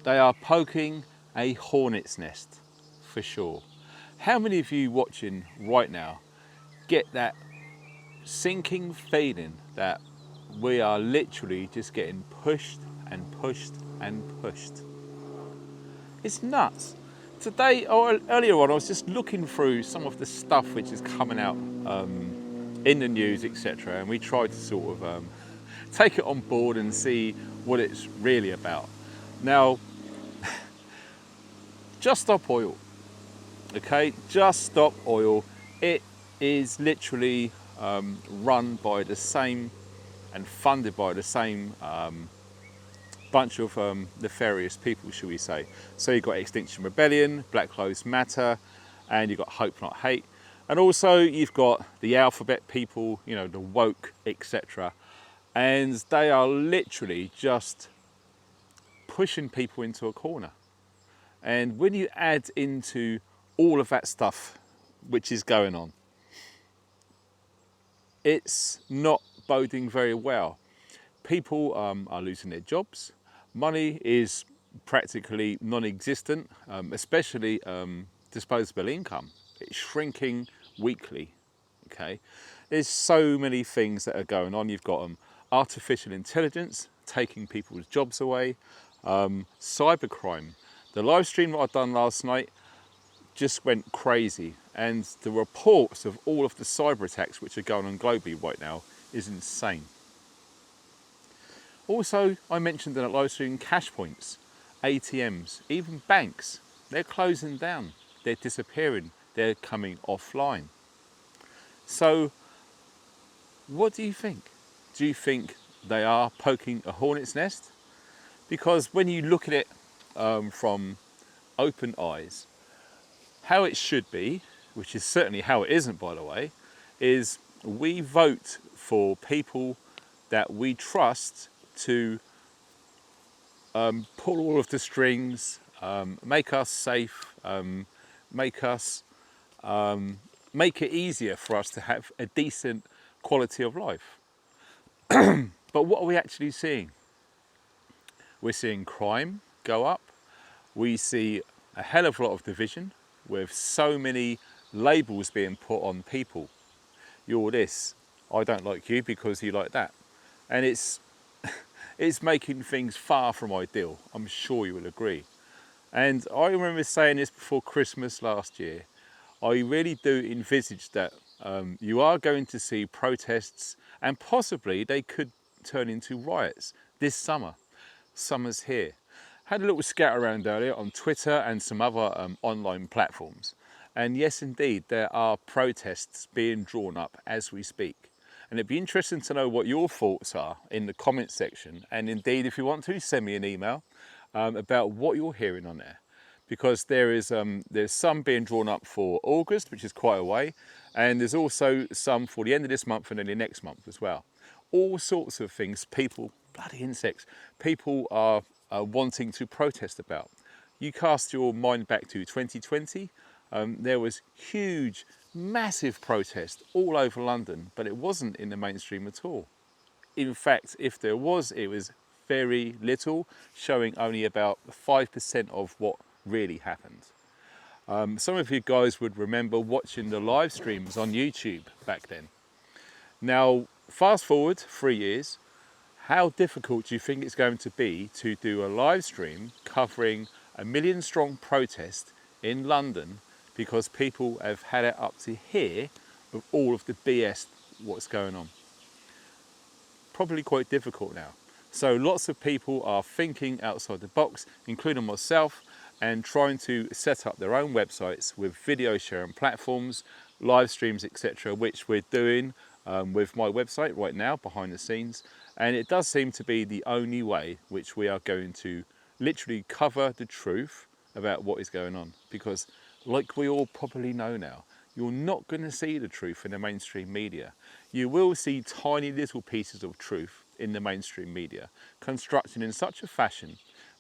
They are poking a hornet's nest, for sure. How many of you watching right now get that sinking feeling that we are literally just getting pushed and pushed and pushed? It's nuts. Today, or earlier on, I was just looking through some of the stuff which is coming out in the news, etc. And we tried to sort of take it on board and see what it's really about. Now, Just Stop Oil, okay? Just Stop Oil. It is literally run by the same and funded by the same bunch of nefarious people, shall we say. So you've got Extinction Rebellion, Black Lives Matter, and you've got Hope Not Hate. And also you've got the alphabet people, you know, the woke, etc. And they are literally just pushing people into a corner. And when you add into all of that stuff which is going on, it's not boding very well. People are losing their jobs. Money is practically non-existent, especially disposable income. It's shrinking weekly, okay? There's so many things that are going on. You've got artificial intelligence taking people's jobs away, cybercrime. The live stream that I've done last night just went crazy, and the reports of all of the cyber attacks which are going on globally right now is insane. Also, I mentioned in that live stream cash points, ATMs, even banks. They're closing down, they're disappearing, they're coming offline. So, what do you think? Do you think they are poking a hornet's nest? Because when you look at it from open eyes, how it should be, which is certainly how it isn't, by the way, is we vote for people that we trust to pull all of the strings, make us safe, make it easier for us to have a decent quality of life. But what are we actually seeing? We're seeing crime go up. We see a hell of a lot of division with so many labels being put on people. You're this, I don't like you because you like that. And it's making things far from ideal. I'm sure you will agree. And I remember saying this before Christmas last year. I really do envisage that you are going to see protests, and possibly they could turn into riots this summer. Summer's here. Had a little scout around earlier on Twitter and some other online platforms. And yes, indeed, there are protests being drawn up as we speak. And it'd be interesting to know what your thoughts are in the comments section. And indeed, if you want to, send me an email about what you're hearing on there. Because there's some being drawn up for August, which is quite a way. And there's also some for the end of this month and then the next month as well. All sorts of things, people, bloody insects, people are wanting to protest about. You cast your mind back to 2020, there was huge, massive protest all over London, but it wasn't in the mainstream at all. In fact, if there was, it was very little, showing only about 5% of what really happened. Some of you guys would remember watching the live streams on YouTube back then. Now, fast forward 3 years, how difficult do you think it's going to be to do a live stream covering a million-strong protest in London because people have had it up to here with all of the BS what's going on? Probably quite difficult now. So lots of people are thinking outside the box, including myself, and trying to set up their own websites with video sharing platforms, live streams, etc., which we're doing with my website right now behind the scenes. And it does seem to be the only way which we are going to literally cover the truth about what is going on. Because like we all probably know now, you're not going to see the truth in the mainstream media. You will see tiny little pieces of truth in the mainstream media, constructed in such a fashion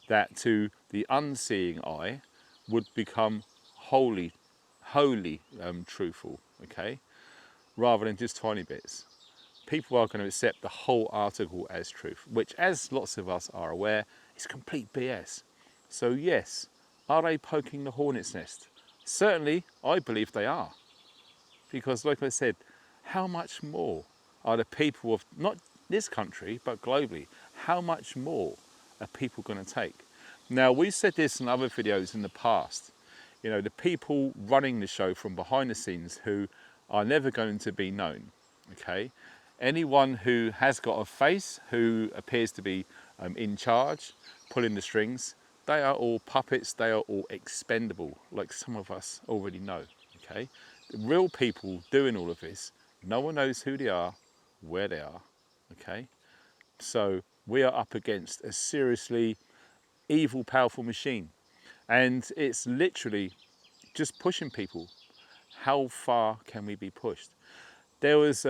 that to the unseeing eye would become wholly truthful, okay? Rather than just tiny bits. People are going to accept the whole article as truth, which, as lots of us are aware, is complete BS. So yes, are they poking the hornet's nest? Certainly, I believe they are. Because like I said, how much more are the people of not this country, but globally, how much more are people going to take? Now, we've said this in other videos in the past. You know, the people running the show from behind the scenes who are never going to be known, okay? Anyone who has got a face, who appears to be in charge, pulling the strings, they are all puppets, they are all expendable, like some of us already know, okay? The real people doing all of this, no one knows who they are, where they are, okay? So we are up against a seriously evil, powerful machine. And it's literally just pushing people. How far can we be pushed? There was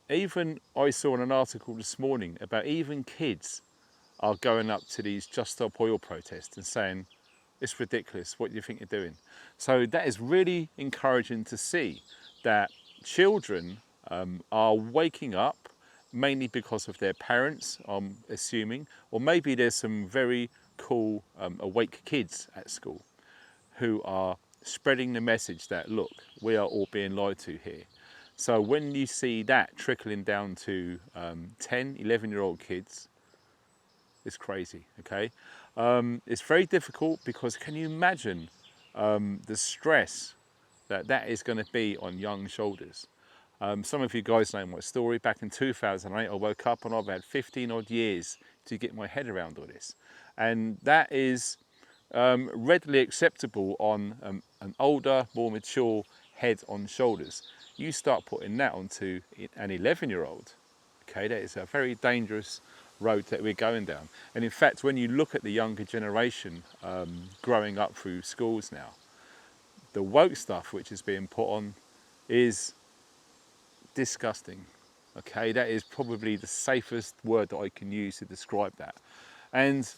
even, I saw in an article this morning about even kids are going up to these Just Stop Oil protests and saying, it's ridiculous, what do you think you're doing? So that is really encouraging to see that children are waking up, mainly because of their parents, I'm assuming, or maybe there's some very cool awake kids at school who are spreading the message that, look, we are all being lied to here. So when you see that trickling down to 10, 11-year-old kids, it's crazy, okay? It's very difficult because can you imagine the stress that that is going to be on young shoulders? Some of you guys know my story. Back in 2008, I woke up and I've had 15 odd years to get my head around all this. And that is readily acceptable on an older, more mature head on shoulders. You start putting that onto an 11-year-old, okay, that is a very dangerous road that we're going down. And in fact, when you look at the younger generation growing up through schools now, the woke stuff which is being put on is disgusting. Okay, that is probably the safest word that I can use to describe that. And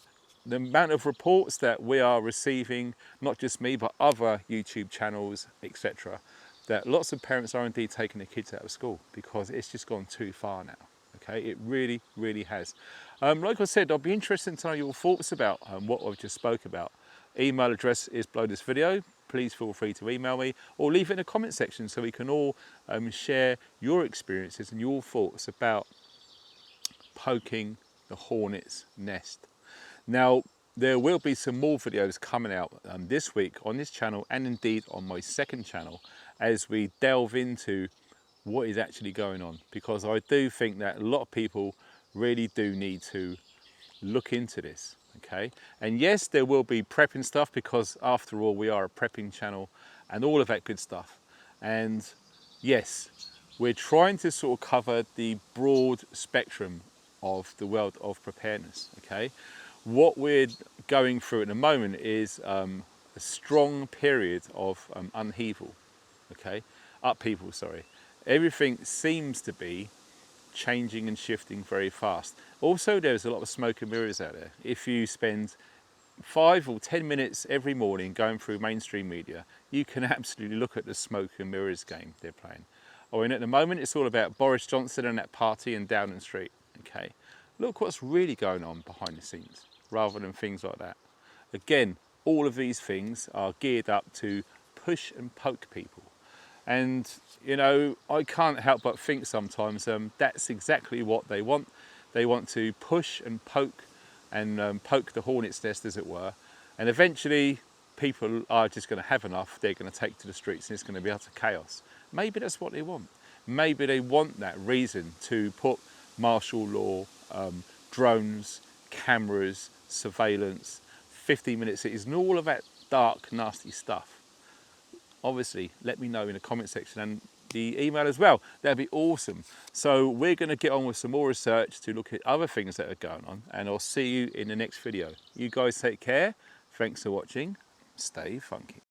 the amount of reports that we are receiving, not just me, but other YouTube channels, etc., that lots of parents are indeed taking their kids out of school because it's just gone too far now. Okay, it really, really has. Like I said, I'll be interested to know your thoughts about what I've just spoke about. Email address is below this video. Please feel free to email me or leave it in the comment section so we can all share your experiences and your thoughts about poking the hornet's nest. Now, there will be some more videos coming out this week on this channel and indeed on my second channel as we delve into what is actually going on, because I do think that a lot of people really do need to look into this, okay? And yes, there will be prepping stuff because after all, we are a prepping channel and all of that good stuff. And yes, we're trying to sort of cover the broad spectrum of the world of preparedness, okay? What we're going through at the moment is a strong period of upheaval, okay? Upheaval, sorry. Everything seems to be changing and shifting very fast. Also, there's a lot of smoke and mirrors out there. If you spend 5 or 10 minutes every morning going through mainstream media, you can absolutely look at the smoke and mirrors game they're playing. I mean, at the moment, it's all about Boris Johnson and that party in Downing Street, okay? Look what's really going on behind the scenes, rather than things like that. Again, all of these things are geared up to push and poke people. And, you know, I can't help but think sometimes that's exactly what they want. They want to push and poke the hornet's nest, as it were. And eventually, people are just going to have enough. They're going to take to the streets and it's going to be utter chaos. Maybe that's what they want. Maybe they want that reason to put martial law, drones, cameras, surveillance, 15-minute cities, and all of that dark, nasty stuff. Obviously, let me know in the comment section and the email as well. That'd be awesome. So we're going to get on with some more research to look at other things that are going on, and I'll see you in the next video. You guys take care. Thanks for watching. Stay funky.